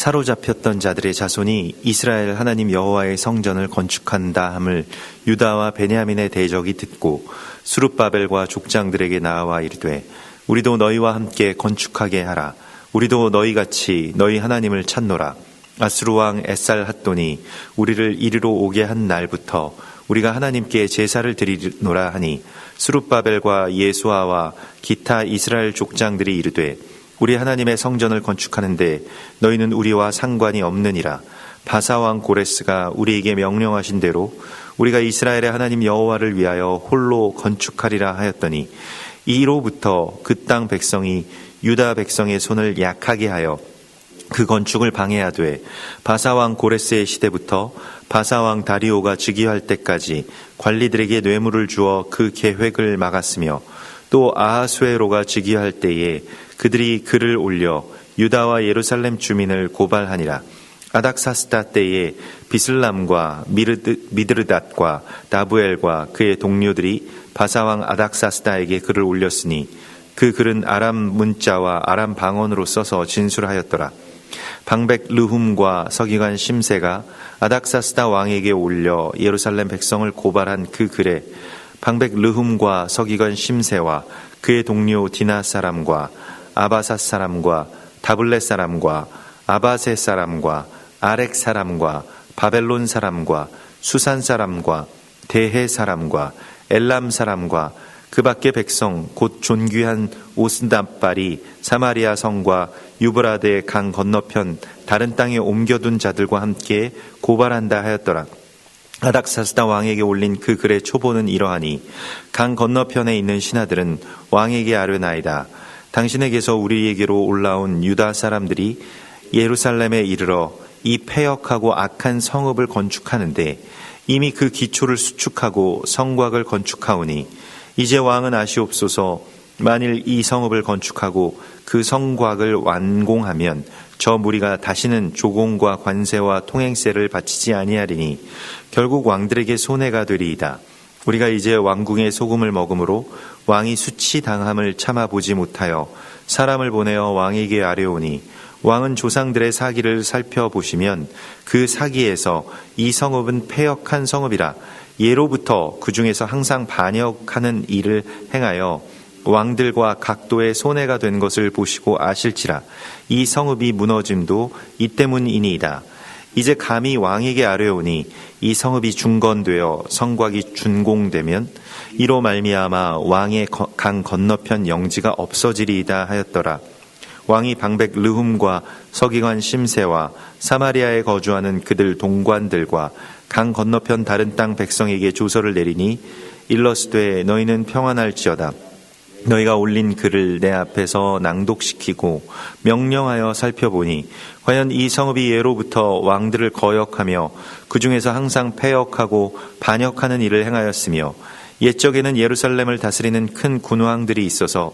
사로잡혔던 자들의 자손이 이스라엘 하나님 여호와의 성전을 건축한다 함을 유다와 베냐민의 대적이 듣고 스룹바벨과 족장들에게 나와 이르되 우리도 너희와 함께 건축하게 하라. 우리도 너희같이 너희 하나님을 찾노라. 아수르 왕 에살핫돈이 우리를 이리로 오게 한 날부터 우리가 하나님께 제사를 드리노라 하니 스룹바벨과 예수아와 기타 이스라엘 족장들이 이르되 우리 하나님의 성전을 건축하는데 너희는 우리와 상관이 없느니라. 바사 왕 고레스가 우리에게 명령하신 대로 우리가 이스라엘의 하나님 여호와를 위하여 홀로 건축하리라 하였더니 이로부터 그 땅 백성이 유다 백성의 손을 약하게 하여 그 건축을 방해하되 바사 왕 고레스의 시대부터 바사 왕 다리오가 즉위할 때까지 관리들에게 뇌물을 주어 그 계획을 막았으며 또 아하수에로가 즉위할 때에 그들이 글을 올려 유다와 예루살렘 주민을 고발하니라. 아닥사스다 때에 비슬람과 미드르닷과 다부엘과 그의 동료들이 바사왕 아닥사스다에게 글을 올렸으니 그 글은 아람 문자와 아람 방언으로 써서 진술하였더라. 방백 르훔과 서기관 심세가 아닥사스다 왕에게 올려 예루살렘 백성을 고발한 그 글에 방백 르훔과 서기관 심세와 그의 동료 디나 사람과 아바사 사람과 다블렛 사람과 아바세 사람과 아렉 사람과 바벨론 사람과 수산 사람과 대해 사람과 엘람 사람과 그 밖의 백성 곧 존귀한 오스답발이 사마리아 성과 유브라데 강 건너편 다른 땅에 옮겨둔 자들과 함께 고발한다 하였더라. 아닥사스다 왕에게 올린 그 글의 초보는 이러하니 강 건너편에 있는 신하들은 왕에게 아뢰나이다. 당신에게서 우리에게로 올라온 유다 사람들이 예루살렘에 이르러 이 패역하고 악한 성읍을 건축하는데 이미 그 기초를 수축하고 성곽을 건축하오니 이제 왕은 아시옵소서. 만일 이 성읍을 건축하고 그 성곽을 완공하면 저 무리가 다시는 조공과 관세와 통행세를 바치지 아니하리니 결국 왕들에게 손해가 되리이다. 우리가 이제 왕궁의 소금을 먹음으로 왕이 수치당함을 참아보지 못하여 사람을 보내어 왕에게 아뢰오니 왕은 조상들의 사기를 살펴보시면 그 사기에서 이 성읍은 패역한 성읍이라 예로부터 그 중에서 항상 반역하는 일을 행하여 왕들과 각도의 손해가 된 것을 보시고 아실지라 이 성읍이 무너짐도 이 때문이니이다. 이제 감히 왕에게 아뢰오니 이 성읍이 중건되어 성곽이 준공되면 이로 말미암아 왕의 강 건너편 영지가 없어지리이다 하였더라. 왕이 방백 르훔과 서기관 심세와 사마리아에 거주하는 그들 동관들과 강 건너편 다른 땅 백성에게 조서를 내리니 일러스되 너희는 평안할지어다. 너희가 올린 글을 내 앞에서 낭독시키고 명령하여 살펴보니 과연 이 성읍이 예로부터 왕들을 거역하며 그 중에서 항상 패역하고 반역하는 일을 행하였으며 옛적에는 예루살렘을 다스리는 큰 군왕들이 있어서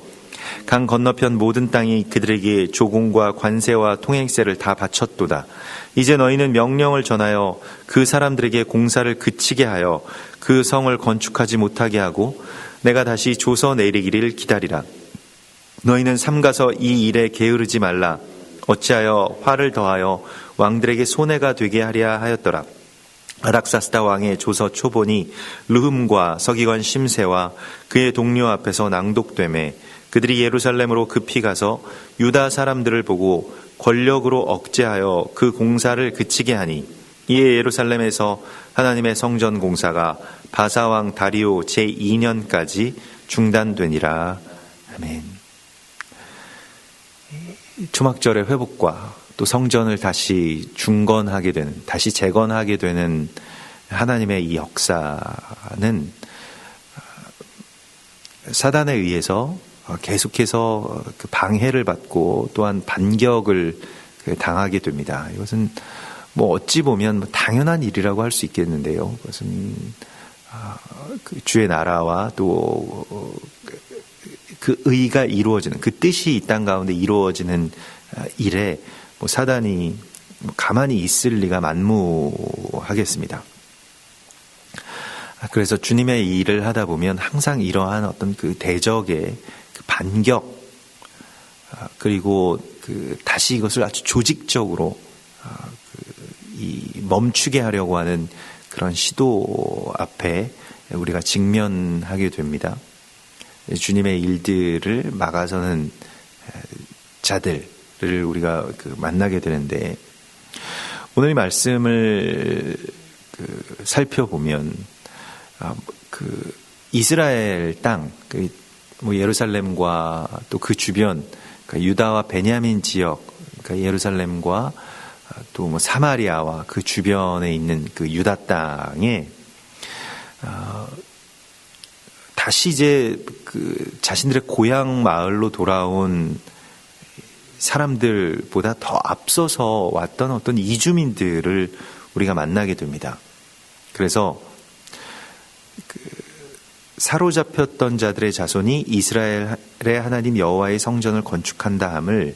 강 건너편 모든 땅이 그들에게 조공과 관세와 통행세를 다 바쳤도다. 이제 너희는 명령을 전하여 그 사람들에게 공사를 그치게 하여 그 성을 건축하지 못하게 하고 내가 다시 조서 내리기를 기다리라. 너희는 삼가서 이 일에 게으르지 말라. 어찌하여 화를 더하여 왕들에게 손해가 되게 하랴 하였더라. 아닥사스다 왕의 조서 초본이 르훔과 서기관 심세와 그의 동료 앞에서 낭독되매 그들이 예루살렘으로 급히 가서 유다 사람들을 보고 권력으로 억제하여 그 공사를 그치게 하니 이에 예루살렘에서 하나님의 성전 공사가 바사왕 다리오 제2년까지 중단되니라. 아멘. 초막절의 회복과 또 성전을 다시 중건하게 되는, 다시 재건하게 되는 하나님의 이 역사는 사단에 의해서 계속해서 그 방해를 받고 또한 반격을 당하게 됩니다. 이것은 어찌 보면 당연한 일이라고 할 수 있겠는데요. 그것은 그 주의 나라와 또 그 의가 이루어지는, 그 뜻이 이 땅 가운데 이루어지는 일에 사단이 가만히 있을 리가 만무하겠습니다. 그래서 주님의 일을 하다 보면 항상 이러한 어떤 그 대적의 그 반격, 그리고 그 다시 이것을 아주 조직적으로 멈추게 하려고 하는 그런 시도 앞에 우리가 직면하게 됩니다. 주님의 일들을 막아서는 자들을 우리가 만나게 되는데, 오늘 이 말씀을 살펴보면 이스라엘 땅, 예루살렘과 또 그 주변, 유다와 베냐민 지역, 예루살렘과 또 사마리아와 그 주변에 있는 그 유다 땅에 다시 이제 자신들의 고향 마을로 돌아온 사람들보다 더 앞서서 왔던 어떤 이주민들을 우리가 만나게 됩니다. 그래서 사로잡혔던 자들의 자손이 이스라엘의 하나님 여호와의 성전을 건축한다 함을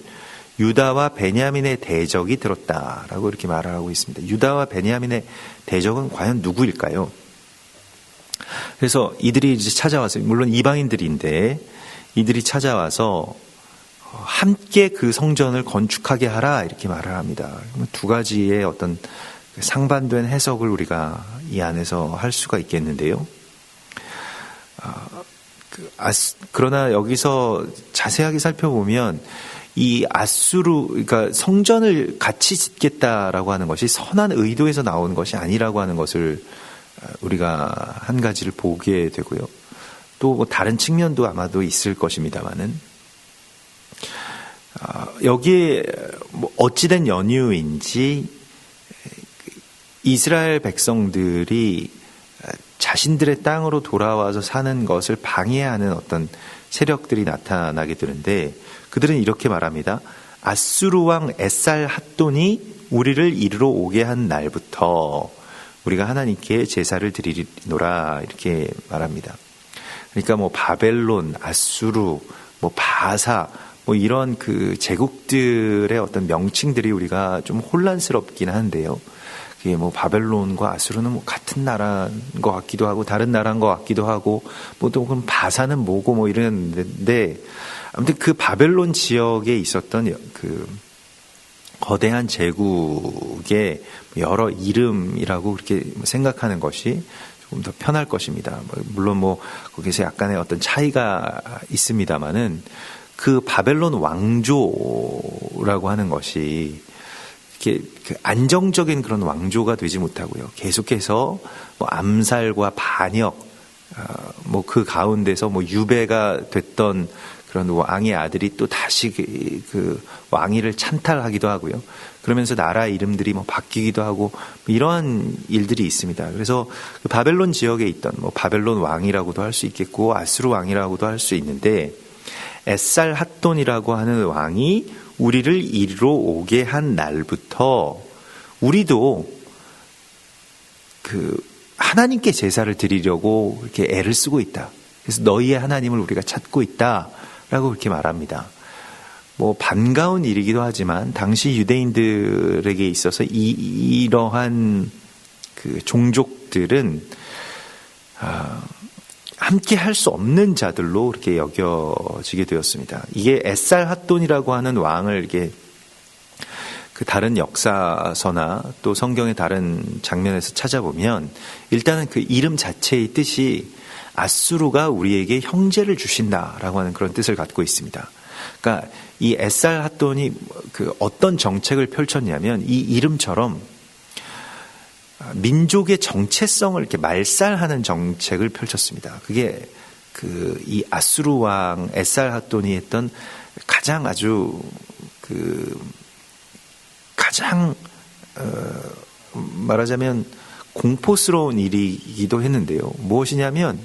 유다와 베냐민의 대적이 들었다라고 이렇게 말을 하고 있습니다. 유다와 베냐민의 대적은 과연 누구일까요? 그래서 이들이 이제 찾아와서, 물론 이방인들인데 이들이 찾아와서 함께 그 성전을 건축하게 하라 이렇게 말을 합니다. 두 가지의 어떤 상반된 해석을 우리가 이 안에서 할 수가 있겠는데요. 그러나 여기서 자세하게 살펴보면 이 그러니까 성전을 같이 짓겠다라고 하는 것이 선한 의도에서 나온 것이 아니라고 하는 것을 우리가 한 가지를 보게 되고요. 또 다른 측면도 아마도 있을 것입니다만은, 여기에 어찌된 연유인지 이스라엘 백성들이 자신들의 땅으로 돌아와서 사는 것을 방해하는 어떤 세력들이 나타나게 되는데, 그들은 이렇게 말합니다. 아수르 왕 에살 핫돈이 우리를 이리로 오게 한 날부터 우리가 하나님께 제사를 드리노라 이렇게 말합니다. 그러니까 바벨론, 아수르, 바사 이런 그 제국들의 어떤 명칭들이 우리가 좀 혼란스럽긴 한데요. 그게 바벨론과 아수르는 같은 나라인 것 같기도 하고 다른 나라인 것 같기도 하고 또 그럼 바사는 뭐고 이랬는데, 아무튼 그 바벨론 지역에 있었던 그 거대한 제국의 여러 이름이라고 그렇게 생각하는 것이 조금 더 편할 것입니다. 물론 거기서 약간의 어떤 차이가 있습니다만은, 그 바벨론 왕조라고 하는 것이 이렇게 안정적인 그런 왕조가 되지 못하고요. 계속해서 암살과 반역, 그 가운데서 유배가 됐던 그런 왕의 아들이 또 다시 그 왕위를 찬탈하기도 하고요. 그러면서 나라 이름들이 바뀌기도 하고 이러한 일들이 있습니다. 그래서 그 바벨론 지역에 있던 바벨론 왕이라고도 할 수 있겠고 아수르 왕이라고도 할 수 있는데, 에살 핫돈이라고 하는 왕이 우리를 이리로 오게 한 날부터 우리도 하나님께 제사를 드리려고 이렇게 애를 쓰고 있다. 그래서 너희의 하나님을 우리가 찾고 있다라고 그렇게 말합니다. 반가운 일이기도 하지만 당시 유대인들에게 있어서 이러한 그 종족들은 함께 할 수 없는 자들로 이렇게 여겨지게 되었습니다. 이게 에살 핫돈이라고 하는 왕을 이게 그 다른 역사서나 또 성경의 다른 장면에서 찾아보면 일단은 그 이름 자체의 뜻이 아수르가 우리에게 형제를 주신다라고 하는 그런 뜻을 갖고 있습니다. 그러니까 이 에살 핫돈이 그 어떤 정책을 펼쳤냐면 이 이름처럼 민족의 정체성을 이렇게 말살하는 정책을 펼쳤습니다. 그게 이 아수르 왕 에살 핫돈이 했던 가장 말하자면 공포스러운 일이기도 했는데요. 무엇이냐면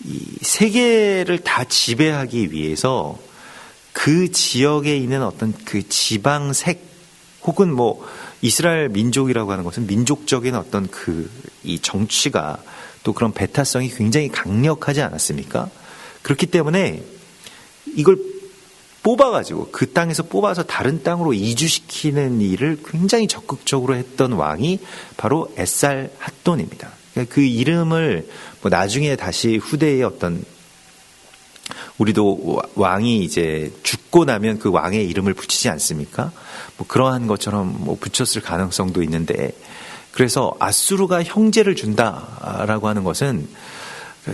이 세계를 다 지배하기 위해서 그 지역에 있는 어떤 그 지방색 혹은 이스라엘 민족이라고 하는 것은 민족적인 어떤 이 정치가 또 그런 배타성이 굉장히 강력하지 않았습니까? 그렇기 때문에 이걸 뽑아가지고 그 땅에서 뽑아서 다른 땅으로 이주시키는 일을 굉장히 적극적으로 했던 왕이 바로 에살 핫돈입니다. 그 이름을 나중에 다시 후대의 어떤 우리도 왕이 이제 죽고 나면 그 왕의 이름을 붙이지 않습니까? 뭐 그러한 것처럼 뭐 붙였을 가능성도 있는데, 그래서 아수르가 형제를 준다라고 하는 것은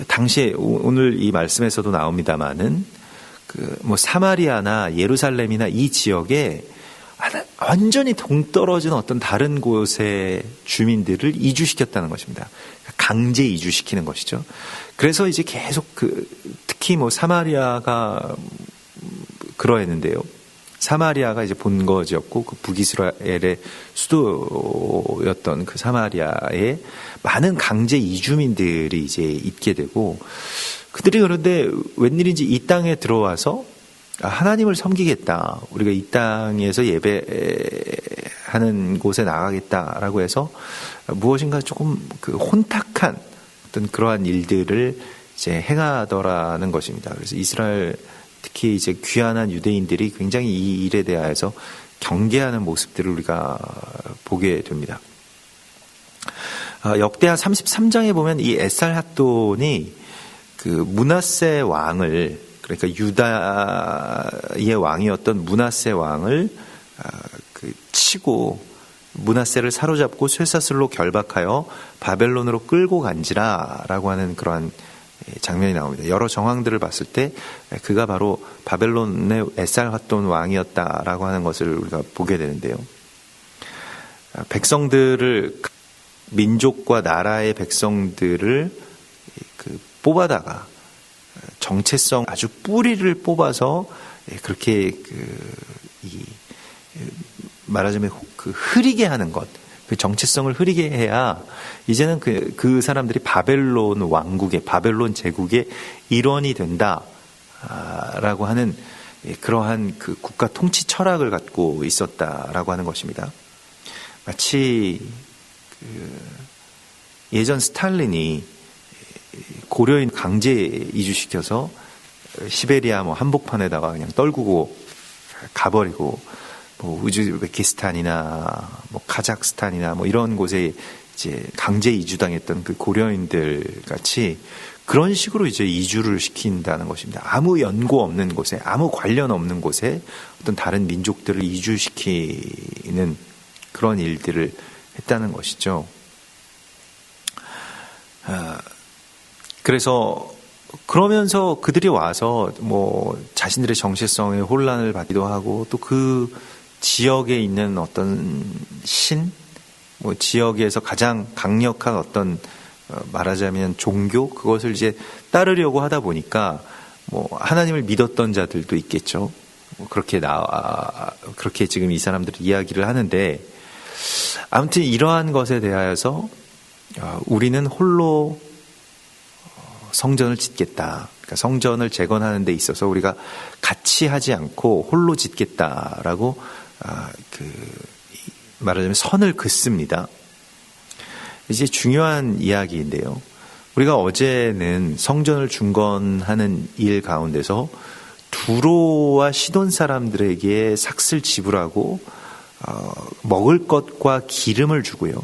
당시에 오늘 이 말씀에서도 나옵니다마는 뭐 사마리아나 예루살렘이나 이 지역에 완전히 동떨어진 어떤 다른 곳의 주민들을 이주시켰다는 것입니다. 강제 이주시키는 것이죠. 그래서 이제 계속 특히 뭐 사마리아가 그러했는데요. 사마리아가 이제 본거지였고 그 북이스라엘의 수도였던 그 사마리아에 많은 강제 이주민들이 이제 있게 되고, 그들이 그런데 웬일인지 이 땅에 들어와서 하나님을 섬기겠다, 우리가 이 땅에서 예배하는 곳에 나가겠다라고 해서 무엇인가 조금 혼탁한 어떤 그러한 일들을 이제 행하더라는 것입니다. 그래서 이스라엘, 특히 이제 귀환한 유대인들이 굉장히 이 일에 대하여서 경계하는 모습들을 우리가 보게 됩니다. 역대하 33장에 보면 이 에살핫돈이 그 므낫세 왕을, 그러니까 유다의 왕이었던 므낫세 왕을 치고 므낫세를 사로잡고 쇠사슬로 결박하여 바벨론으로 끌고 간지라라고 하는 그러한 장면이 나옵니다. 여러 정황들을 봤을 때 그가 바로 바벨론의 에살핫돈 왕이었다라고 하는 것을 우리가 보게 되는데요. 백성들을, 민족과 나라의 백성들을 뽑아다가 정체성 아주 뿌리를 뽑아서 그렇게 말하자면 흐리게 하는 것, 그 정체성을 흐리게 해야 이제는 그 사람들이 바벨론 왕국의, 바벨론 제국의 일원이 된다라고 하는 그러한 그 국가 통치 철학을 갖고 있었다라고 하는 것입니다. 마치 예전 스탈린이 고려인 강제 이주시켜서 시베리아 뭐 한복판에다가 그냥 떨구고 가버리고, 뭐 우즈베키스탄이나 뭐 카자흐스탄이나 뭐 이런 곳에 이제 강제 이주당했던 그 고려인들 같이 그런 식으로 이제 이주를 시킨다는 것입니다. 아무 연고 없는 곳에, 아무 관련 없는 곳에 어떤 다른 민족들을 이주시키는 그런 일들을 했다는 것이죠. 그래서 그러면서 그들이 와서 뭐 자신들의 정체성에 혼란을 받기도 하고, 또 그 지역에 있는 어떤 뭐 지역에서 가장 강력한 어떤 말하자면 종교, 그것을 이제 따르려고 하다 보니까 뭐 하나님을 믿었던 자들도 있겠죠. 그렇게 지금 이 사람들이 이야기를 하는데, 아무튼 이러한 것에 대하여서 우리는 홀로 성전을 짓겠다. 그러니까 성전을 재건하는 데 있어서 우리가 같이 하지 않고 홀로 짓겠다라고 말하자면 선을 긋습니다. 이제 중요한 이야기인데요. 우리가 어제는 성전을 중건하는 일 가운데서 두로와 시돈 사람들에게 삭슬 지불하고 먹을 것과 기름을 주고요.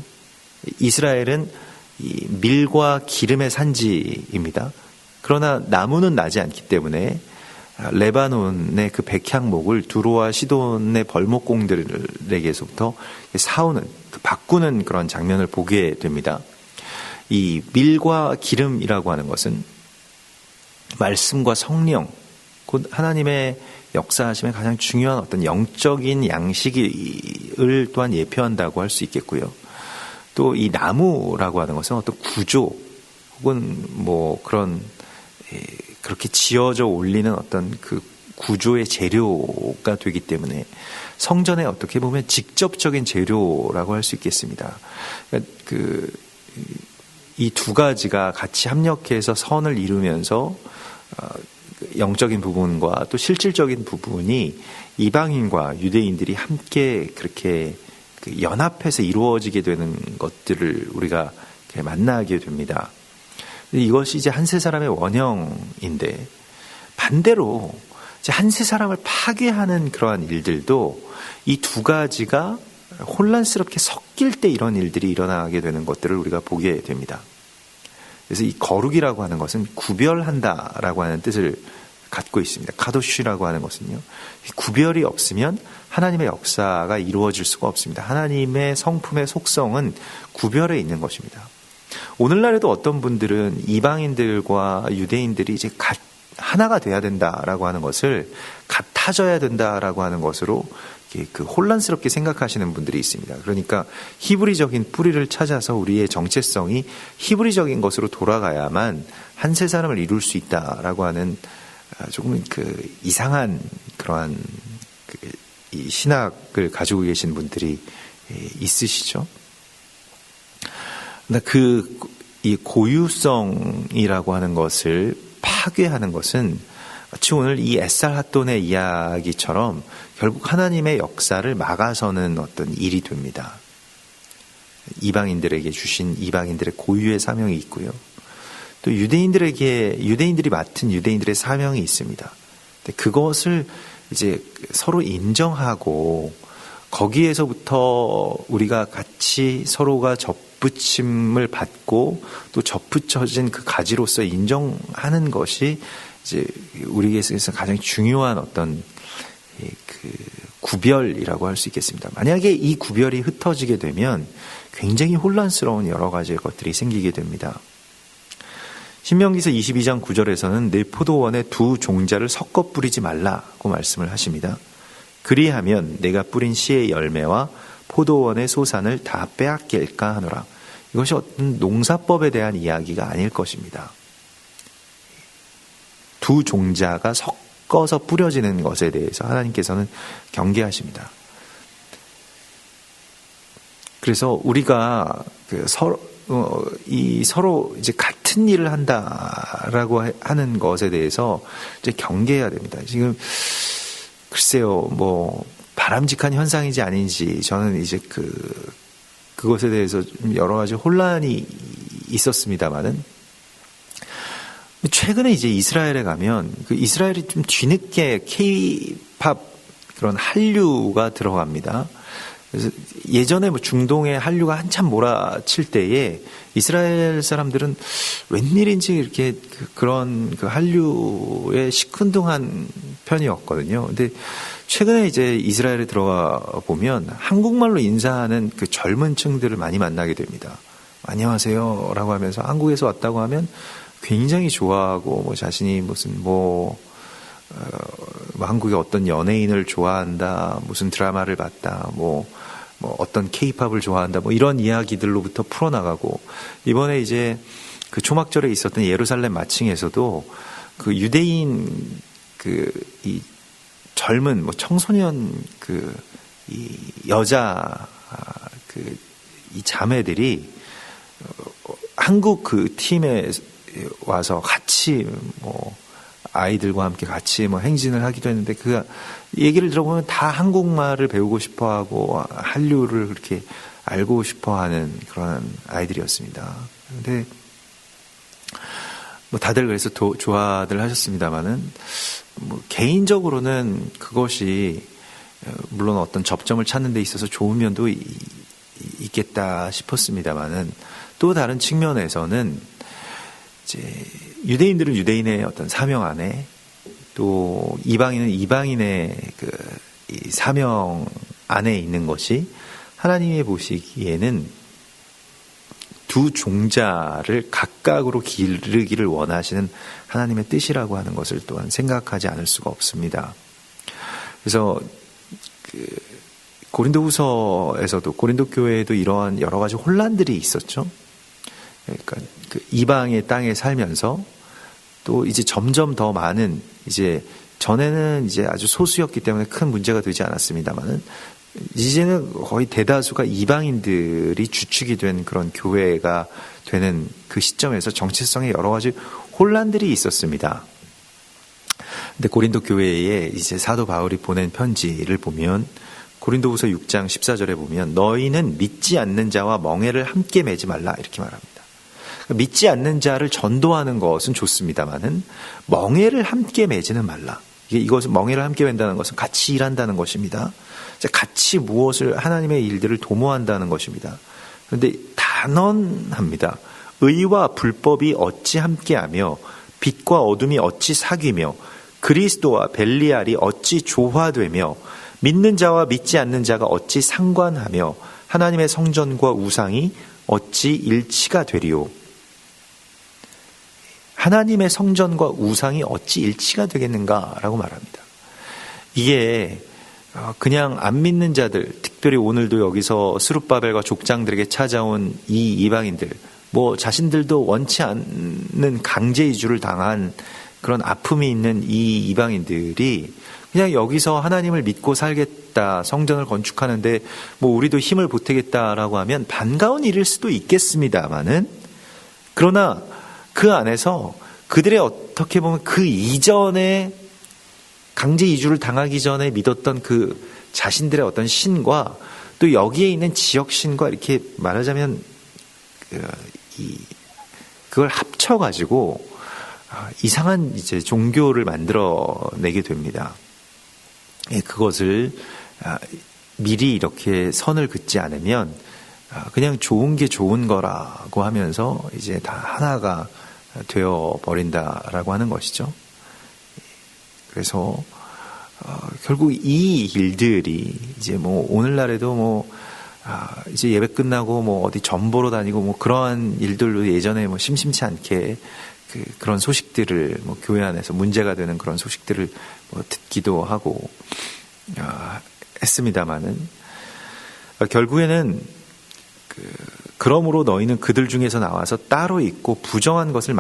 이스라엘은 이 밀과 기름의 산지입니다. 그러나 나무는 나지 않기 때문에 레바논의 그 백향목을 두로와 시돈의 벌목공들에게서부터 사오는, 바꾸는 그런 장면을 보게 됩니다. 이 밀과 기름이라고 하는 것은 말씀과 성령, 곧 하나님의 역사하심의 가장 중요한 어떤 영적인 양식을 또한 예표한다고 할 수 있겠고요. 또 이 나무라고 하는 것은 어떤 구조 혹은 뭐 그렇게 지어져 올리는 어떤 그 구조의 재료가 되기 때문에 성전에 어떻게 보면 직접적인 재료라고 할 수 있겠습니다. 그러니까 이 두 가지가 같이 합력해서 선을 이루면서 영적인 부분과 또 실질적인 부분이 이방인과 유대인들이 함께 그렇게 연합해서 이루어지게 되는 것들을 우리가 만나게 됩니다. 이것이 이제 한 세 사람의 원형인데, 반대로 이제 한 세 사람을 파괴하는 그러한 일들도 이 두 가지가 혼란스럽게 섞일 때 이런 일들이 일어나게 되는 것들을 우리가 보게 됩니다. 그래서 이 거룩이라고 하는 것은 구별한다라고 하는 뜻을 갖고 있습니다. 카도슈라고 하는 것은요. 구별이 없으면 하나님의 역사가 이루어질 수가 없습니다. 하나님의 성품의 속성은 구별에 있는 것입니다. 오늘날에도 어떤 분들은 이방인들과 유대인들이 이제 하나가 돼야 된다라고 하는 것을 같아져야 된다라고 하는 것으로 혼란스럽게 생각하시는 분들이 있습니다. 그러니까 히브리적인 뿌리를 찾아서 우리의 정체성이 히브리적인 것으로 돌아가야만 한 세 사람을 이룰 수 있다라고 하는 조금 이상한 그러한 이 신학을 가지고 계신 분들이 있으시죠. 이 고유성이라고 하는 것을 파괴하는 것은 마치 오늘 이 에살핫돈의 이야기처럼 결국 하나님의 역사를 막아서는 어떤 일이 됩니다. 이방인들에게 주신 이방인들의 고유의 사명이 있고요. 또 유대인들이 맡은 유대인들의 사명이 있습니다. 근데 그것을 이제 서로 인정하고 거기에서부터 우리가 같이 서로가 접붙임을 받고 또 접붙여진 그 가지로서 인정하는 것이 이제 우리에게서 가장 중요한 어떤 구별이라고 할 수 있겠습니다. 만약에 이 구별이 흩어지게 되면 굉장히 혼란스러운 여러 가지의 것들이 생기게 됩니다. 신명기서 22장 9절에서는 내 포도원에 두 종자를 섞어 뿌리지 말라고 말씀을 하십니다. 그리하면 내가 뿌린 씨의 열매와 포도원의 소산을 다 빼앗길까 하노라. 이것이 어떤 농사법에 대한 이야기가 아닐 것입니다. 두 종자가 섞어서 뿌려지는 것에 대해서 하나님께서는 경계하십니다. 그래서 우리가 서로 이제 같은 일을 한다라고 하는 것에 대해서 이제 경계해야 됩니다. 지금 글쎄요, 바람직한 현상인지 아닌지 저는 이제 그것에 대해서 여러 가지 혼란이 있었습니다만은 최근에 이제 이스라엘에 가면 이스라엘이 좀 뒤늦게 K-팝 그런 한류가 들어갑니다. 그래서 예전에 중동의 한류가 한참 몰아칠 때에 이스라엘 사람들은 웬일인지 이렇게 그런 한류에 시큰둥한 편이었거든요. 근데 최근에 이제 이스라엘에 들어가 보면 한국말로 인사하는 그 젊은 층들을 많이 만나게 됩니다. 안녕하세요 라고 하면서 한국에서 왔다고 하면 굉장히 좋아하고 자신이 무슨 한국의 어떤 연예인을 좋아한다, 무슨 드라마를 봤다, 어떤 케이팝을 좋아한다, 이런 이야기들로부터 풀어나가고, 이번에 이제 그 초막절에 있었던 예루살렘 마칭에서도 그 유대인 이 젊은 청소년 이 여자 이 자매들이 한국 그 팀에 와서 같이 아이들과 함께 같이 행진을 하기도 했는데 그 얘기를 들어보면 다 한국말을 배우고 싶어하고 한류를 그렇게 알고 싶어하는 그런 아이들이었습니다. 근데 다들 그래서 좋아들 하셨습니다만은 개인적으로는 그것이 물론 어떤 접점을 찾는 데 있어서 좋은 면도 있겠다 싶었습니다만은 또 다른 측면에서는 이제 유대인들은 유대인의 어떤 사명 안에 또 이방인은 이방인의 이 사명 안에 있는 것이 하나님이 보시기에는 두 종자를 각각으로 기르기를 원하시는 하나님의 뜻이라고 하는 것을 또한 생각하지 않을 수가 없습니다. 그래서 고린도후서에서도 고린도 교회에도 이러한 여러 가지 혼란들이 있었죠. 그러니까 이방의 땅에 살면서 또 이제 점점 더 많은 이제 전에는 이제 아주 소수였기 때문에 큰 문제가 되지 않았습니다만은 이제는 거의 대다수가 이방인들이 주축이 된 그런 교회가 되는 그 시점에서 정체성에 여러 가지 혼란들이 있었습니다. 근데 고린도 교회에 이제 사도 바울이 보낸 편지를 보면 고린도후서 6장 14절에 보면 너희는 믿지 않는 자와 멍에를 함께 매지 말라 이렇게 말합니다. 믿지 않는 자를 전도하는 것은 좋습니다만은 멍에를 함께 매지는 말라. 이것은 멍에를 함께 맨다는 것은 같이 일한다는 것입니다. 같이 무엇을 하나님의 일들을 도모한다는 것입니다. 그런데 단언합니다. 의와 불법이 어찌 함께하며 빛과 어둠이 어찌 사귀며 그리스도와 벨리알이 어찌 조화되며 믿는 자와 믿지 않는 자가 어찌 상관하며 하나님의 성전과 우상이 어찌 일치가 되리요. 하나님의 성전과 우상이 어찌 일치가 되겠는가라고 말합니다. 이게 그냥 안 믿는 자들, 특별히 오늘도 여기서 스룹바벨과 족장들에게 찾아온 이 이방인들, 뭐 자신들도 원치 않는 강제 이주를 당한 그런 아픔이 있는 이 이방인들이 그냥 여기서 하나님을 믿고 살겠다, 성전을 건축하는데 뭐 우리도 힘을 보태겠다라고 하면 반가운 일일 수도 있겠습니다만은, 그러나 그 안에서 그들의 어떻게 보면 그 이전에 강제 이주를 당하기 전에 믿었던 그 자신들의 어떤 신과 또 여기에 있는 지역 신과 이렇게 말하자면 그걸 합쳐가지고 이상한 이제 종교를 만들어내게 됩니다. 그것을 미리 이렇게 선을 긋지 않으면 그냥 좋은 게 좋은 거라고 하면서 이제 다 하나가 되어 버린다라고 하는 것이죠. 그래서 결국 이 일들이 이제 뭐 오늘날에도 뭐 이제 예배 끝나고 뭐 어디 전보러 다니고 뭐 그러한 일들로 예전에 뭐 심심치 않게 그런 소식들을 뭐 교회 안에서 문제가 되는 그런 소식들을 뭐 듣기도 하고 했습니다마는 결국에는 그러므로 너희는 그들 중에서 나와서 따로 있고 부정한 것을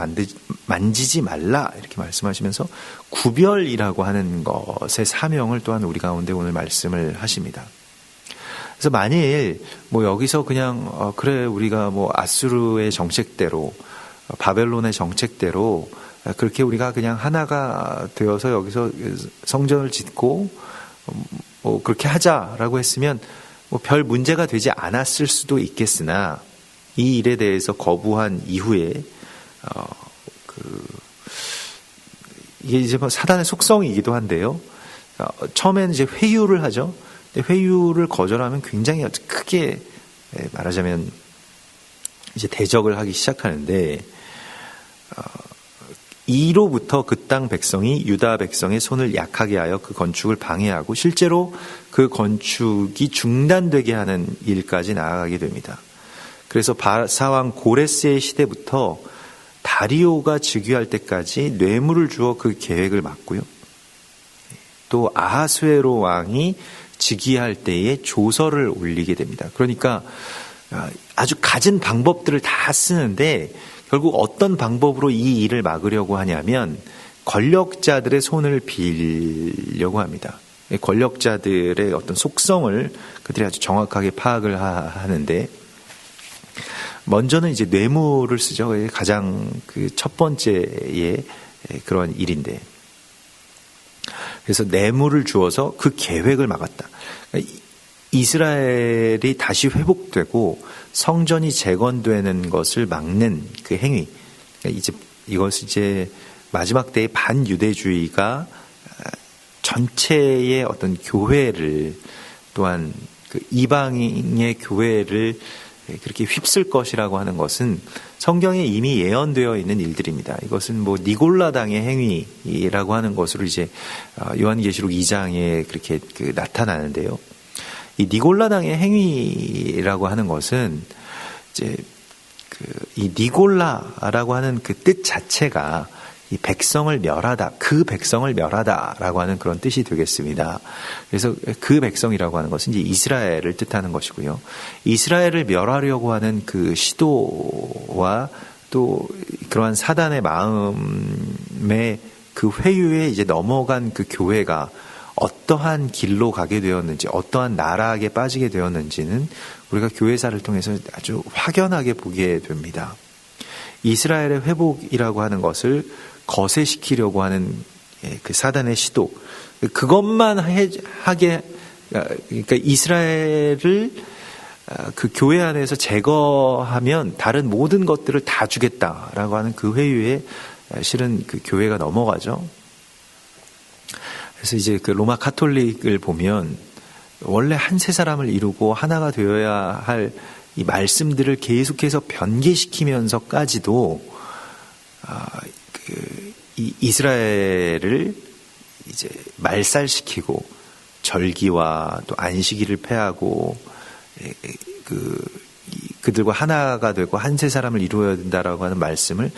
만지지 말라 이렇게 말씀하시면서 구별이라고 하는 것의 사명을 또한 우리 가운데 오늘 말씀을 하십니다. 그래서 만일 뭐 여기서 그냥 그래 우리가 뭐 아수르의 정책대로 바벨론의 정책대로 그렇게 우리가 그냥 하나가 되어서 여기서 성전을 짓고 뭐 그렇게 하자라고 했으면 뭐 별 문제가 되지 않았을 수도 있겠으나 이 일에 대해서 거부한 이후에 이게 이제 뭐 사단의 속성이기도 한데요. 처음에는 이제 회유를 하죠. 회유를 거절하면 굉장히 크게 말하자면 이제 대적을 하기 시작하는데 이로부터 그 땅 백성이 유다 백성의 손을 약하게 하여 그 건축을 방해하고 실제로 그 건축이 중단되게 하는 일까지 나아가게 됩니다. 그래서 바사왕 고레스의 시대부터 다리오가 즉위할 때까지 뇌물을 주어 그 계획을 막고요. 또 아하수에로 왕이 즉위할 때에 조서를 올리게 됩니다. 그러니까 아주 갖은 방법들을 다 쓰는데 결국 어떤 방법으로 이 일을 막으려고 하냐면 권력자들의 손을 빌려고 합니다. 권력자들의 어떤 속성을 그들이 아주 정확하게 파악을 하는데 먼저는 이제 뇌물을 쓰죠. 가장 그 첫 번째의 그런 일인데 그래서 뇌물을 주어서 그 계획을 막았다. 이스라엘이 다시 회복되고 성전이 재건되는 것을 막는 그 행위. 이것이 이제 마지막 때의 반유대주의가 전체의 어떤 교회를 또한 그 이방인의 교회를 그렇게 휩쓸 것이라고 하는 것은 성경에 이미 예언되어 있는 일들입니다. 이것은 뭐 니골라당의 행위라고 하는 것으로 이제 요한계시록 2장에 그렇게 나타나는데요. 이 니골라당의 행위라고 하는 것은 이제 이 니골라라고 하는 그 뜻 자체가 이 백성을 멸하다, 그 백성을 멸하다라고 하는 그런 뜻이 되겠습니다. 그래서 그 백성이라고 하는 것은 이제 이스라엘을 뜻하는 것이고요. 이스라엘을 멸하려고 하는 그 시도와 또 그러한 사단의 마음에 그 회유에 이제 넘어간 그 교회가 어떠한 길로 가게 되었는지, 어떠한 나락에 빠지게 되었는지는 우리가 교회사를 통해서 아주 확연하게 보게 됩니다. 이스라엘의 회복이라고 하는 것을 거세시키려고 하는 그 사단의 시도, 그것만 하게, 그러니까 이스라엘을 그 교회 안에서 제거하면 다른 모든 것들을 다 주겠다라고 하는 그 회유에 실은 그 교회가 넘어가죠. 그래서 이제 그 로마 카톨릭을 보면 원래 한 세 사람을 이루고 하나가 되어야 할 이 말씀들을 계속해서 변개시키면서까지도 이 이스라엘을 이제 말살시키고 절기와 또 안식일을 폐하고 그들과 하나가 되고 한 세 사람을 이루어야 된다라고 하는 말씀을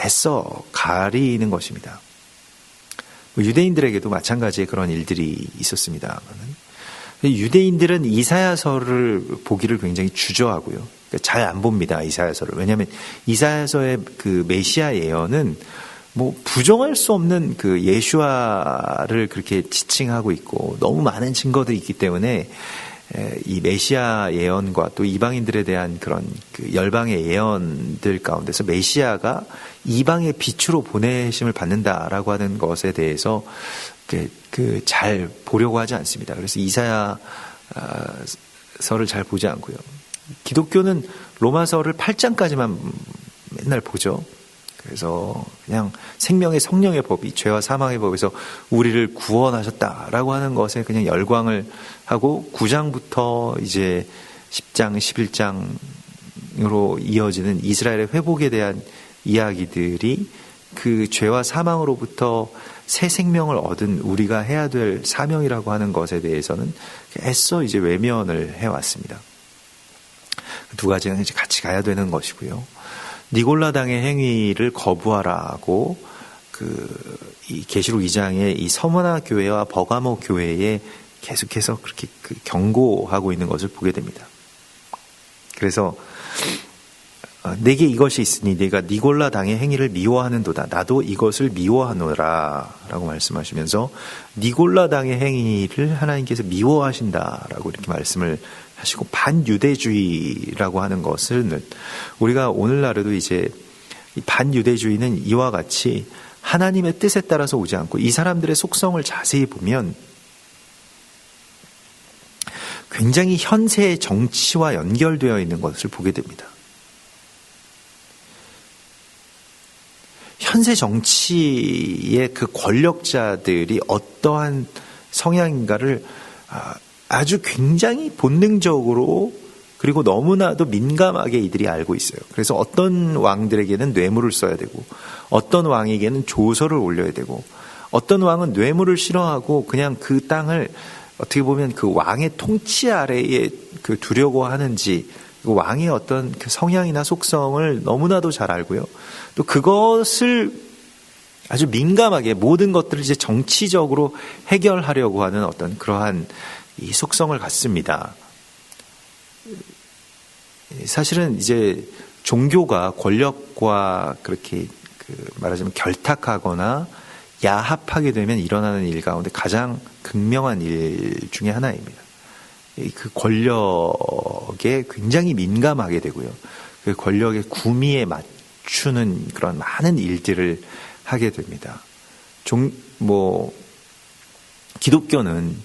애써 가리는 것입니다. 유대인들에게도 마찬가지의 그런 일들이 있었습니다. 유대인들은 이사야서를 보기를 굉장히 주저하고요. 그러니까 잘 안 봅니다, 이사야서를. 왜냐하면 이사야서의 그 메시아 예언은 뭐 부정할 수 없는 그 예수아를 그렇게 지칭하고 있고 너무 많은 증거들이 있기 때문에 이 메시아 예언과 또 이방인들에 대한 그런 그 열방의 예언들 가운데서 메시아가 이방의 빛으로 보내심을 받는다라고 하는 것에 대해서 잘 보려고 하지 않습니다. 그래서 이사야서를 잘 보지 않고요. 기독교는 로마서를 8장까지만 맨날 보죠. 그래서 그냥 생명의 성령의 법이 죄와 사망의 법에서 우리를 구원하셨다라고 하는 것에 그냥 열광을 하고 9장부터 이제 10장, 11장으로 이어지는 이스라엘의 회복에 대한 이야기들이 그 죄와 사망으로부터 새 생명을 얻은 우리가 해야 될 사명이라고 하는 것에 대해서는 애써 이제 외면을 해왔습니다. 두 가지는 이제 같이 가야 되는 것이고요. 니골라당의 행위를 거부하라고 이 계시록 2장의 이 서머나 교회와 버가모 교회에 계속해서 그렇게 경고하고 있는 것을 보게 됩니다. 그래서 내게 이것이 있으니 네가 니골라당의 행위를 미워하는도다. 나도 이것을 미워하노라 라고 말씀하시면서 니골라당의 행위를 하나님께서 미워하신다라고 이렇게 말씀을 하시고, 반유대주의라고 하는 것은 우리가 오늘날에도 이제 반유대주의는 이와 같이 하나님의 뜻에 따라서 오지 않고 이 사람들의 속성을 자세히 보면 굉장히 현세의 정치와 연결되어 있는 것을 보게 됩니다. 현세 정치의 그 권력자들이 어떠한 성향인가를 아주 굉장히 본능적으로 그리고 너무나도 민감하게 이들이 알고 있어요. 그래서 어떤 왕들에게는 뇌물을 써야 되고 어떤 왕에게는 조서를 올려야 되고 어떤 왕은 뇌물을 싫어하고 그냥 그 땅을 어떻게 보면 그 왕의 통치 아래에 두려고 하는지 왕의 어떤 그 성향이나 속성을 너무나도 잘 알고요. 또 그것을 아주 민감하게 모든 것들을 이제 정치적으로 해결하려고 하는 어떤 그러한 이 속성을 갖습니다. 사실은 이제 종교가 권력과 그렇게 말하자면 결탁하거나 야합하게 되면 일어나는 일 가운데 가장 극명한 일 중에 하나입니다. 그 권력에 굉장히 민감하게 되고요. 그 권력의 구미에 맞추는 그런 많은 일들을 하게 됩니다. 기독교는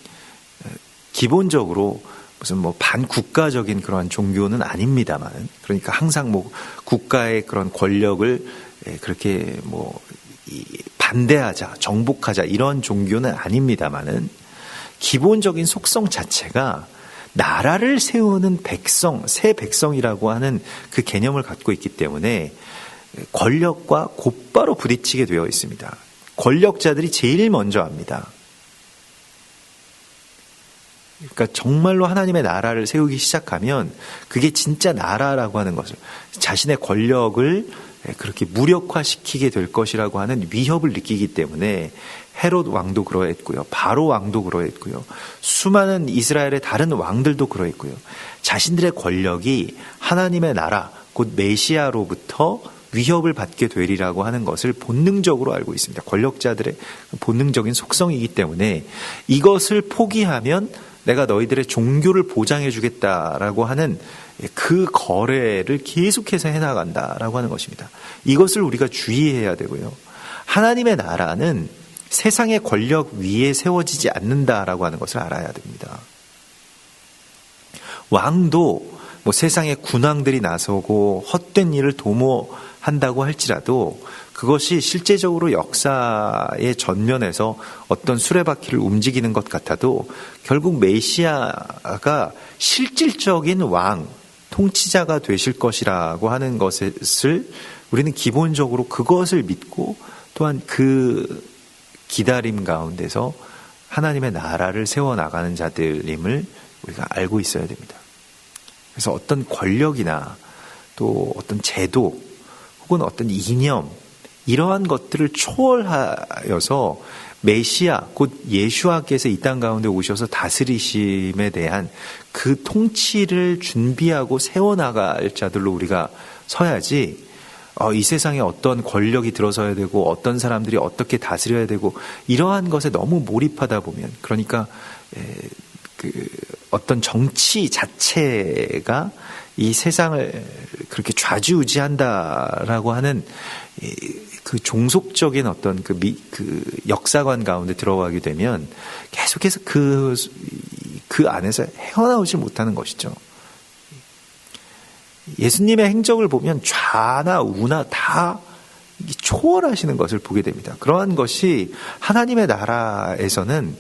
기본적으로 무슨 반국가적인 그러한 종교는 아닙니다만, 그러니까 항상 국가의 그런 권력을 그렇게 반대하자, 정복하자 이런 종교는 아닙니다만은 기본적인 속성 자체가 나라를 세우는 백성, 새 백성이라고 하는 그 개념을 갖고 있기 때문에 권력과 곧바로 부딪히게 되어 있습니다. 권력자들이 제일 먼저 합니다. 그러니까 정말로 하나님의 나라를 세우기 시작하면 그게 진짜 나라라고 하는 것을, 자신의 권력을 그렇게 무력화시키게 될 것이라고 하는 위협을 느끼기 때문에 헤롯 왕도 그러했고요. 바로 왕도 그러했고요. 수많은 이스라엘의 다른 왕들도 그러했고요. 자신들의 권력이 하나님의 나라, 곧 메시아로부터 위협을 받게 되리라고 하는 것을 본능적으로 알고 있습니다. 권력자들의 본능적인 속성이기 때문에 이것을 포기하면 내가 너희들의 종교를 보장해 주겠다라고 하는 그 거래를 계속해서 해나간다라고 하는 것입니다. 이것을 우리가 주의해야 되고요. 하나님의 나라는 세상의 권력 위에 세워지지 않는다라고 하는 것을 알아야 됩니다. 왕도 세상의 군왕들이 나서고 헛된 일을 도모한다고 할지라도 그것이 실제적으로 역사의 전면에서 어떤 수레바퀴를 움직이는 것 같아도 결국 메시아가 실질적인 왕, 통치자가 되실 것이라고 하는 것을 우리는 기본적으로 그것을 믿고 또한 그 기다림 가운데서 하나님의 나라를 세워나가는 자들임을 우리가 알고 있어야 됩니다. 그래서 어떤 권력이나 또 어떤 제도 혹은 어떤 이념 이러한 것들을 초월하여서 메시아 곧 예수와께서 이 땅 가운데 오셔서 다스리심에 대한 그 통치를 준비하고 세워나갈 자들로 우리가 서야지 이 세상에 어떤 권력이 들어서야 되고 어떤 사람들이 어떻게 다스려야 되고 이러한 것에 너무 몰입하다 보면 그러니까 어떤 정치 자체가 이 세상을 그렇게 좌지우지한다라고 하는 그 종속적인 어떤 그 역사관 가운데 들어가게 되면 계속해서 그 안에서 헤어나오지 못하는 것이죠. 예수님의 행적을 보면 좌나 우나 다 초월하시는 것을 보게 됩니다. 그러한 것이 하나님의 나라에서는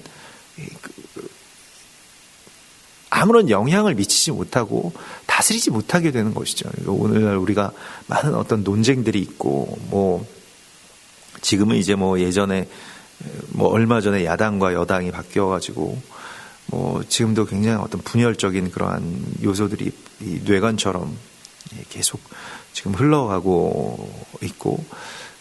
아무런 영향을 미치지 못하고 다스리지 못하게 되는 것이죠. 오늘날 우리가 많은 어떤 논쟁들이 있고 지금은 이제 예전에 얼마 전에 야당과 여당이 바뀌어가지고 지금도 굉장히 어떤 분열적인 그러한 요소들이 이 뇌관처럼 계속 지금 흘러가고 있고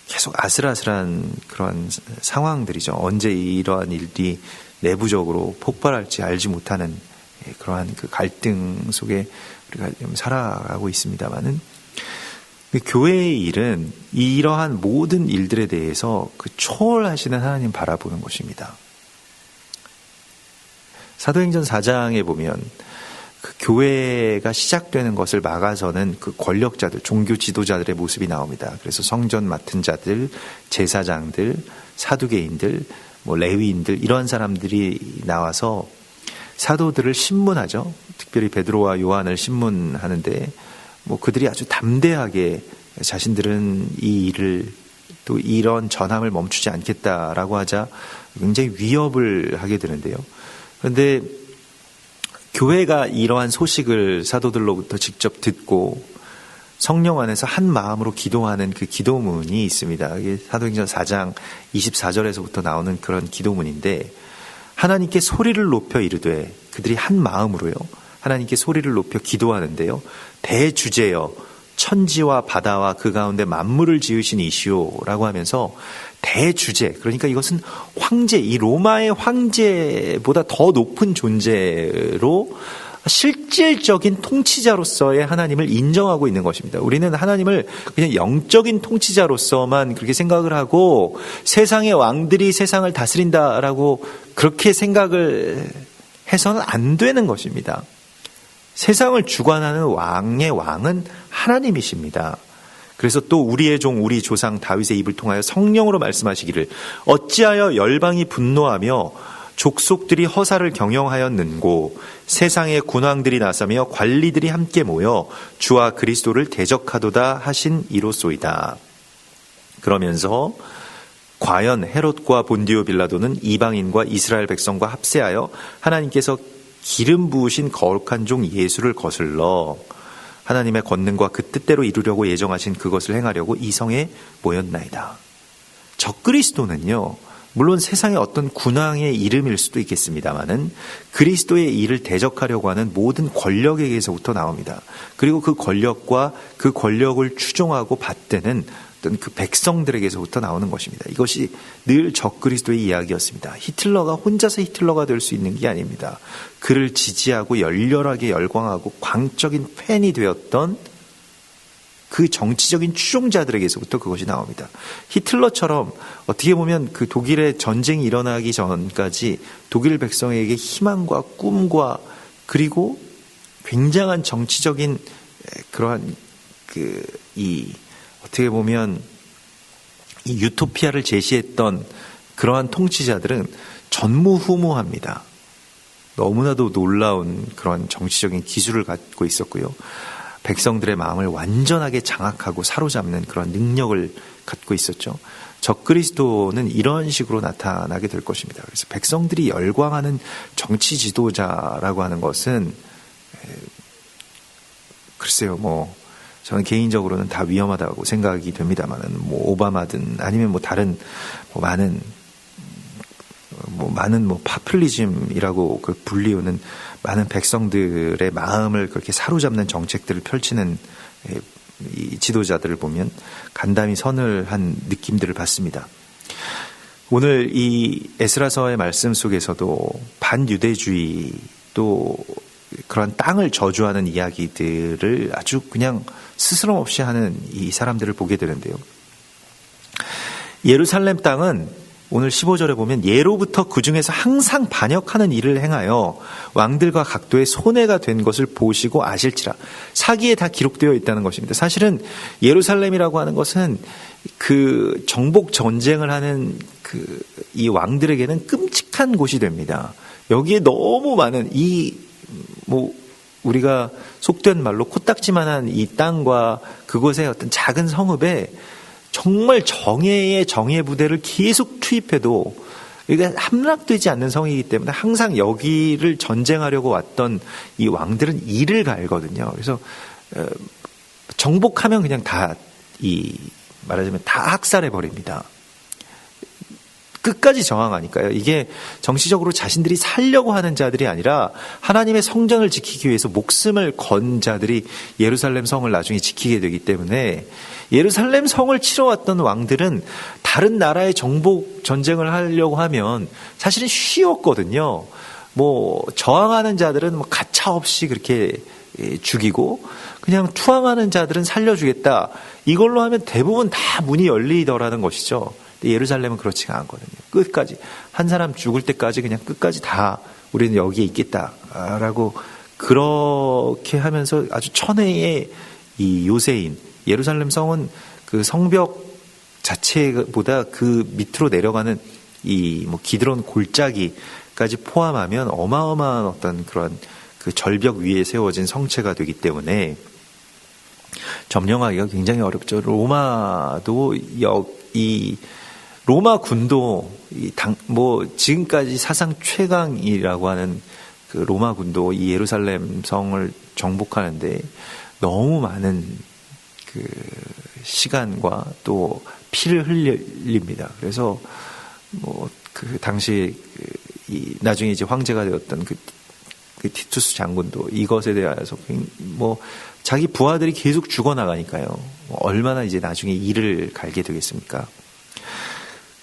계속 아슬아슬한 그러한 상황들이죠. 언제 이러한 일이 내부적으로 폭발할지 알지 못하는 그러한 그 갈등 속에 우리가 좀 살아가고 있습니다만은 교회의 일은 이러한 모든 일들에 대해서 그 초월하시는 하나님 바라보는 것입니다. 사도행전 4장에 보면 그 교회가 시작되는 것을 막아서는 그 권력자들, 종교 지도자들의 모습이 나옵니다. 그래서 성전 맡은 자들, 제사장들, 사두개인들, 레위인들 이러한 사람들이 나와서 사도들을 신문하죠. 특별히 베드로와 요한을 신문하는데 그들이 아주 담대하게 자신들은 이 일을 또 이런 전함을 멈추지 않겠다라고 하자 굉장히 위협을 하게 되는데요. 그런데 교회가 이러한 소식을 사도들로부터 직접 듣고 성령 안에서 한 마음으로 기도하는 그 기도문이 있습니다. 이게 사도행전 4장 24절에서부터 나오는 그런 기도문인데 하나님께 소리를 높여 이르되 그들이 한 마음으로요. 하나님께 소리를 높여 기도하는데요. 대주제여 천지와 바다와 그 가운데 만물을 지으신 이시오라고 하면서 대주제 그러니까 이것은 황제 이 로마의 황제보다 더 높은 존재로 실질적인 통치자로서의 하나님을 인정하고 있는 것입니다. 우리는 하나님을 그냥 영적인 통치자로서만 그렇게 생각을 하고 세상의 왕들이 세상을 다스린다라고 그렇게 생각을 해서는 안 되는 것입니다. 세상을 주관하는 왕의 왕은 하나님이십니다. 그래서 또 우리의 종 우리 조상 다윗의 입을 통하여 성령으로 말씀하시기를 어찌하여 열방이 분노하며 족속들이 허사를 경영하였는고 세상의 군왕들이 나서며 관리들이 함께 모여 주와 그리스도를 대적하도다 하신 이로소이다. 그러면서 과연 헤롯과 본디오 빌라도는 이방인과 이스라엘 백성과 합세하여 하나님께서 기름 부으신 거룩한 종 예수를 거슬러 하나님의 권능과 그 뜻대로 이루려고 예정하신 그것을 행하려고 이 성에 모였나이다. 적그리스도는요. 물론 세상의 어떤 군왕의 이름일 수도 있겠습니다만은 그리스도의 일을 대적하려고 하는 모든 권력에게서부터 나옵니다. 그리고 그 권력과 그 권력을 추종하고 받드는 어떤 그 백성들에게서부터 나오는 것입니다. 이것이 늘 적그리스도의 이야기였습니다. 히틀러가 혼자서 히틀러가 될 수 있는 게 아닙니다. 그를 지지하고 열렬하게 열광하고 광적인 팬이 되었던 그 정치적인 추종자들에게서부터 그것이 나옵니다. 히틀러처럼 어떻게 보면 그 독일의 전쟁이 일어나기 전까지 독일 백성에게 희망과 꿈과 그리고 굉장한 정치적인 그러한 어떻게 보면 이 유토피아를 제시했던 그러한 통치자들은 전무후무합니다. 너무나도 놀라운 그런 정치적인 기술을 갖고 있었고요. 백성들의 마음을 완전하게 장악하고 사로잡는 그런 능력을 갖고 있었죠. 적그리스도는 이런 식으로 나타나게 될 것입니다. 그래서 백성들이 열광하는 정치 지도자라고 하는 것은 글쎄요, 저는 개인적으로는 다 위험하다고 생각이 됩니다만은 오바마든 아니면 다른 많은 많은 파퓰리즘이라고 불리우는 많은 백성들의 마음을 그렇게 사로잡는 정책들을 펼치는 이 지도자들을 보면 간담이 서늘한 느낌들을 받습니다. 오늘 이 에스라서의 말씀 속에서도 반유대주의 또 그런 땅을 저주하는 이야기들을 아주 그냥 스스럼 없이 하는 이 사람들을 보게 되는데요. 예루살렘 땅은 오늘 15절에 보면 예로부터 그 중에서 항상 반역하는 일을 행하여 왕들과 각도의 손해가 된 것을 보시고 아실지라. 사기에 다 기록되어 있다는 것입니다. 사실은 예루살렘이라고 하는 것은 그 정복 전쟁을 하는 이 왕들에게는 끔찍한 곳이 됩니다. 여기에 너무 많은 우리가 속된 말로 코딱지만한 이 땅과 그곳의 어떤 작은 성읍에 정말 정예의 정예 부대를 계속 투입해도 이게 함락되지 않는 성이기 때문에 항상 여기를 전쟁하려고 왔던 이 왕들은 이를 갈거든요. 그래서 정복하면 그냥 말하자면 다 학살해 버립니다. 끝까지 저항하니까요. 이게 정치적으로 자신들이 살려고 하는 자들이 아니라 하나님의 성전을 지키기 위해서 목숨을 건 자들이 예루살렘 성을 나중에 지키게 되기 때문에 예루살렘 성을 치러왔던 왕들은 다른 나라의 정복 전쟁을 하려고 하면 사실은 쉬웠거든요. 저항하는 자들은 가차없이 그렇게 죽이고 그냥 투항하는 자들은 살려주겠다. 이걸로 하면 대부분 다 문이 열리더라는 것이죠. 예루살렘은 그렇지가 않거든요. 끝까지 한 사람 죽을 때까지 그냥 끝까지 다 우리는 여기에 있겠다라고 그렇게 하면서 아주 천혜의 이 요새인 예루살렘 성은 그 성벽 자체보다 그 밑으로 내려가는 이 기드론 골짜기까지 포함하면 어마어마한 어떤 그런 그 절벽 위에 세워진 성체가 되기 때문에 점령하기가 굉장히 어렵죠. 로마도 이 로마 군도 지금까지 사상 최강이라고 하는 그 로마 군도 이 예루살렘 성을 정복하는데 너무 많은 그 시간과 또 피를 흘립니다. 그래서 그 당시 나중에 이제 황제가 되었던 그 티투스 장군도 이것에 대해서 자기 부하들이 계속 죽어나가니까요. 얼마나 이제 나중에 이를 갈게 되겠습니까?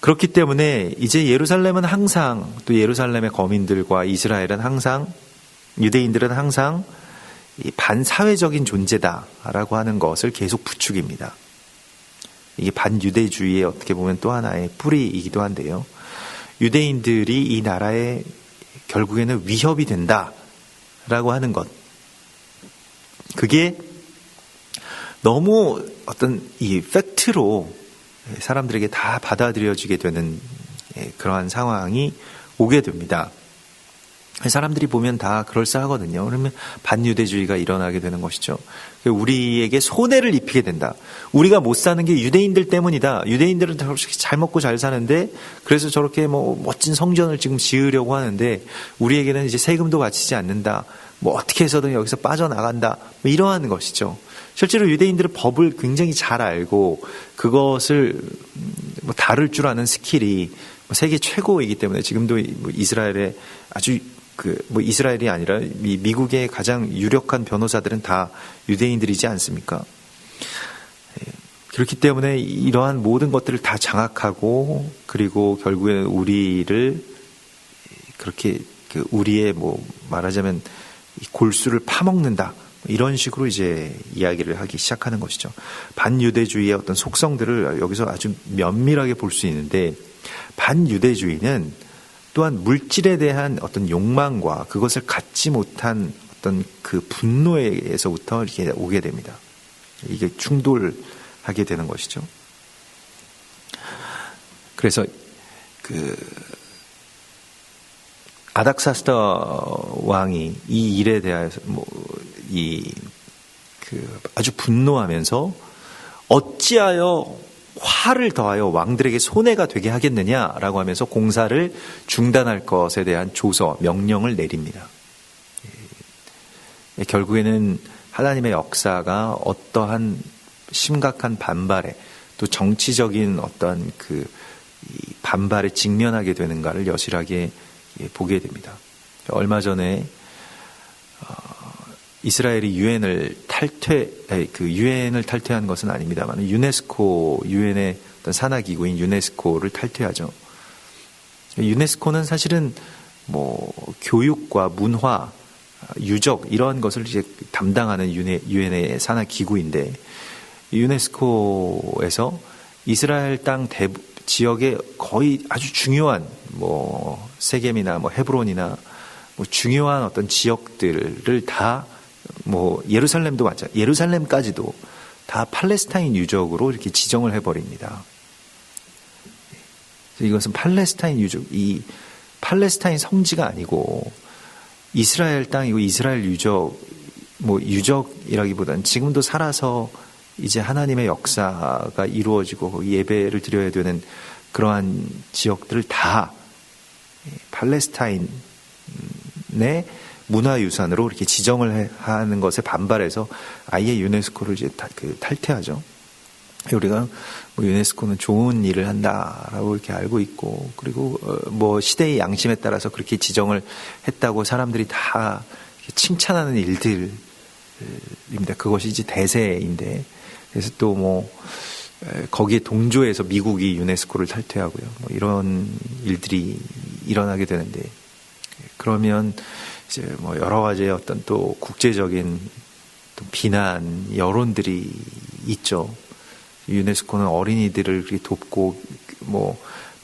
그렇기 때문에 이제 예루살렘은 항상 또 예루살렘의 거민들과 이스라엘은 항상 유대인들은 항상 이 반사회적인 존재다라고 하는 것을 계속 부추깁니다. 이게 반유대주의의 어떻게 보면 또 하나의 뿌리이기도 한데요. 유대인들이 이 나라에 결국에는 위협이 된다라고 하는 것. 그게 너무 어떤 이 팩트로 사람들에게 다 받아들여지게 되는 그러한 상황이 오게 됩니다. 사람들이 보면 다 그럴싸하거든요. 그러면 반유대주의가 일어나게 되는 것이죠. 우리에게 손해를 입히게 된다. 우리가 못 사는 게 유대인들 때문이다. 유대인들은 저렇게 잘 먹고 잘 사는데 그래서 저렇게 멋진 성전을 지금 지으려고 하는데 우리에게는 이제 세금도 바치지 않는다. 어떻게 해서든 여기서 빠져나간다. 이러한 것이죠. 실제로 유대인들은 법을 굉장히 잘 알고 그것을 다룰 줄 아는 스킬이 세계 최고이기 때문에 지금도 이스라엘의 아주 이스라엘이 아니라 미국의 가장 유력한 변호사들은 다 유대인들이지 않습니까? 그렇기 때문에 이러한 모든 것들을 다 장악하고 그리고 결국에는 우리를 그렇게 우리의 말하자면 골수를 파먹는다. 이런 식으로 이제 이야기를 하기 시작하는 것이죠. 반유대주의의 어떤 속성들을 여기서 아주 면밀하게 볼 수 있는데 반유대주의는 또한 물질에 대한 어떤 욕망과 그것을 갖지 못한 어떤 그 분노에서부터 이렇게 오게 됩니다. 이게 충돌하게 되는 것이죠. 그래서 아닥사스다 왕이 이 일에 대해서 아주 분노하면서 어찌하여 화를 더하여 왕들에게 손해가 되게 하겠느냐라고 하면서 공사를 중단할 것에 대한 조서, 명령을 내립니다. 결국에는 하나님의 역사가 어떠한 심각한 반발에 또 정치적인 어떤 이 반발에 직면하게 되는가를 여실하게 보게 됩니다. 얼마 전에 이스라엘이 유엔을 탈퇴한 것은 아닙니다만 유엔의 어떤 산하기구인 유네스코를 탈퇴하죠. 유네스코는 사실은 교육과 문화, 유적 이런 것을 이제 담당하는 유엔의 산하기구인데, 유네스코에서 이스라엘 땅 지역의 거의 아주 중요한 세겜이나 헤브론이나 중요한 어떤 지역들을 다 예루살렘도 마찬가지, 예루살렘까지도 다 팔레스타인 유적으로 이렇게 지정을 해버립니다. 이것은 팔레스타인 유적, 이 팔레스타인 성지가 아니고 이스라엘 땅이고 이스라엘 유적이라기보다는 지금도 살아서 이제 하나님의 역사가 이루어지고 예배를 드려야 되는 그러한 지역들을 다 팔레스타인의 문화유산으로 이렇게 지정을 하는 것에 반발해서 아예 유네스코를 이제 탈퇴하죠. 우리가 유네스코는 좋은 일을 한다라고 이렇게 알고 있고, 그리고 시대의 양심에 따라서 그렇게 지정을 했다고 사람들이 다 칭찬하는 일들입니다. 그것이 이제 대세인데, 그래서 또 거기에 동조해서 미국이 유네스코를 탈퇴하고요. 이런 일들이 일어나게 되는데, 그러면 이제 여러 가지의 어떤 또 국제적인 또 비난 여론들이 있죠. 유네스코는 어린이들을 돕고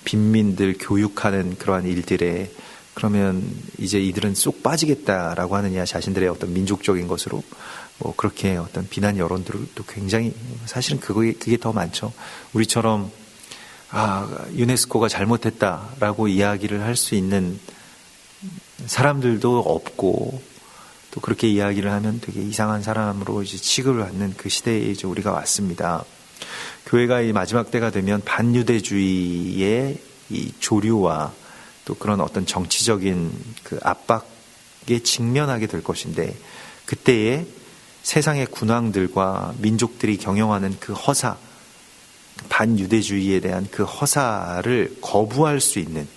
빈민들 교육하는 그러한 일들에, 그러면 이제 이들은 쏙 빠지겠다라고 하느냐, 자신들의 어떤 민족적인 것으로 그렇게 어떤 비난 여론들도 굉장히, 사실은 그게 더 많죠. 우리처럼 유네스코가 잘못했다라고 이야기를 할 수 있는 사람들도 없고, 또 그렇게 이야기를 하면 되게 이상한 사람으로 이제 취급을 받는 그 시대에 이제 우리가 왔습니다. 교회가 이 마지막 때가 되면 반유대주의의 이 조류와 또 그런 어떤 정치적인 그 압박에 직면하게 될 것인데, 그때에 세상의 군왕들과 민족들이 경영하는 그 허사, 반유대주의에 대한 그 허사를 거부할 수 있는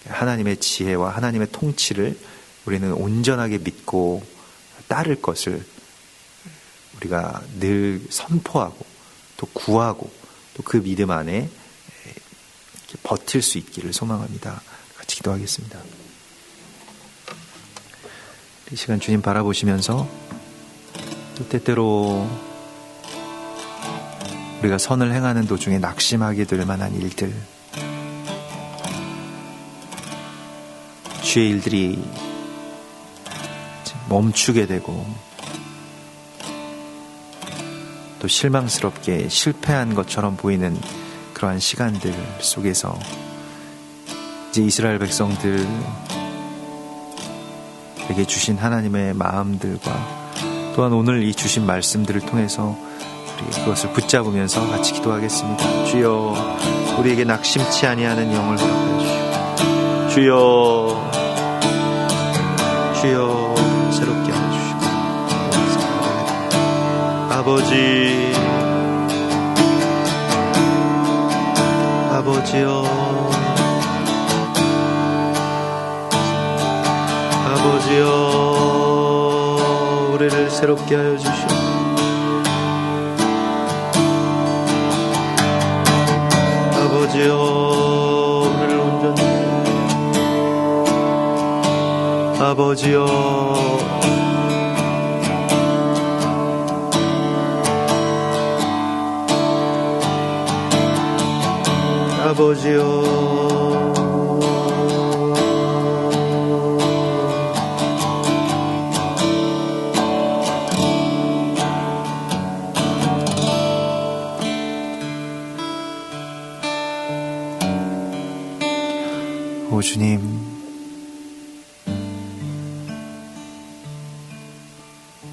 하나님의 지혜와 하나님의 통치를 우리는 온전하게 믿고 따를 것을 우리가 늘 선포하고 또 구하고 또 그 믿음 안에 버틸 수 있기를 소망합니다. 같이 기도하겠습니다. 이 시간 주님 바라보시면서 또 때때로 우리가 선을 행하는 도중에 낙심하게 될 만한 일들, 주의 일들이 멈추게 되고 또 실망스럽게 실패한 것처럼 보이는 그러한 시간들 속에서 이제 이스라엘 백성들에게 주신 하나님의 마음들과 또한 오늘 이 주신 말씀들을 통해서 우리 그것을 붙잡으면서 같이 기도하겠습니다. 주여, 우리에게 낙심치 아니하는 영을 허락하여 주시고, 주여 새롭게 하여 주시고, 아버지여, 우리를 새롭게 하여 주시옵소서. 아버지여, 우리를 온전히, 아버지여, 오 주님,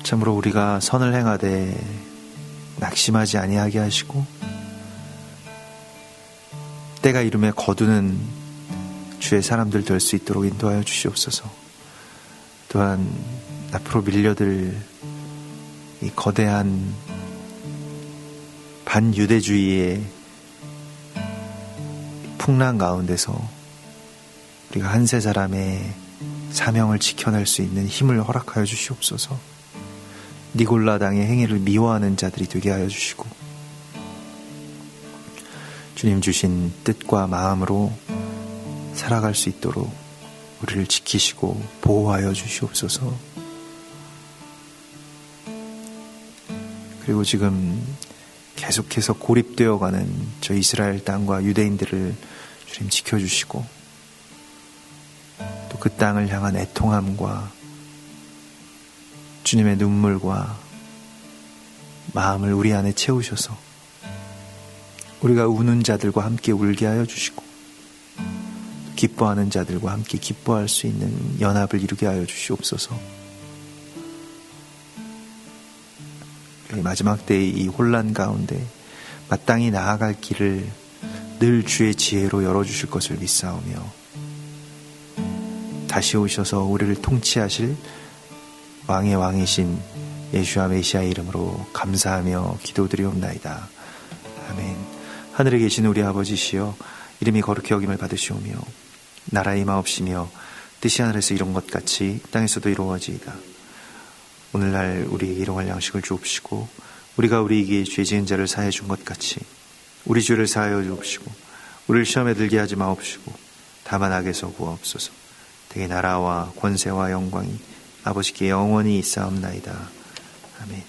참으로 우리가 선을 행하되 낙심하지 아니하게 하시고 때가 이름에 거두는 주의 사람들 될 수 있도록 인도하여 주시옵소서. 또한 앞으로 밀려들 이 거대한 반유대주의의 풍랑 가운데서 우리가 한 세 사람의 사명을 지켜낼 수 있는 힘을 허락하여 주시옵소서. 니골라당의 행위를 미워하는 자들이 되게 하여 주시고, 주님 주신 뜻과 마음으로 살아갈 수 있도록 우리를 지키시고 보호하여 주시옵소서. 그리고 지금 계속해서 고립되어가는 저 이스라엘 땅과 유대인들을 주님 지켜주시고, 또 그 땅을 향한 애통함과 주님의 눈물과 마음을 우리 안에 채우셔서 우리가 우는 자들과 함께 울게 하여 주시고, 기뻐하는 자들과 함께 기뻐할 수 있는 연합을 이루게 하여 주시옵소서. 마지막 때의 이 혼란 가운데 마땅히 나아갈 길을 늘 주의 지혜로 열어주실 것을 믿사오며, 다시 오셔서 우리를 통치하실 왕의 왕이신 예수와 메시아의 이름으로 감사하며 기도드리옵나이다. 아멘. 하늘에 계신 우리 아버지시여, 이름이 거룩히 여김을 받으시오며 나라의 임하옵시며 뜻이 하늘에서 이룬 것 같이 땅에서도 이루어지이다. 오늘날 우리에게 일용할 양식을 주옵시고, 우리가 우리에게 죄 지은 자를 사하여 준 것 같이 우리 죄를 사하여 주옵시고, 우리를 시험에 들게 하지 마옵시고 다만 악에서 구하옵소서. 대개 나라와 권세와 영광이 아버지께 영원히 있사옵나이다. 아멘.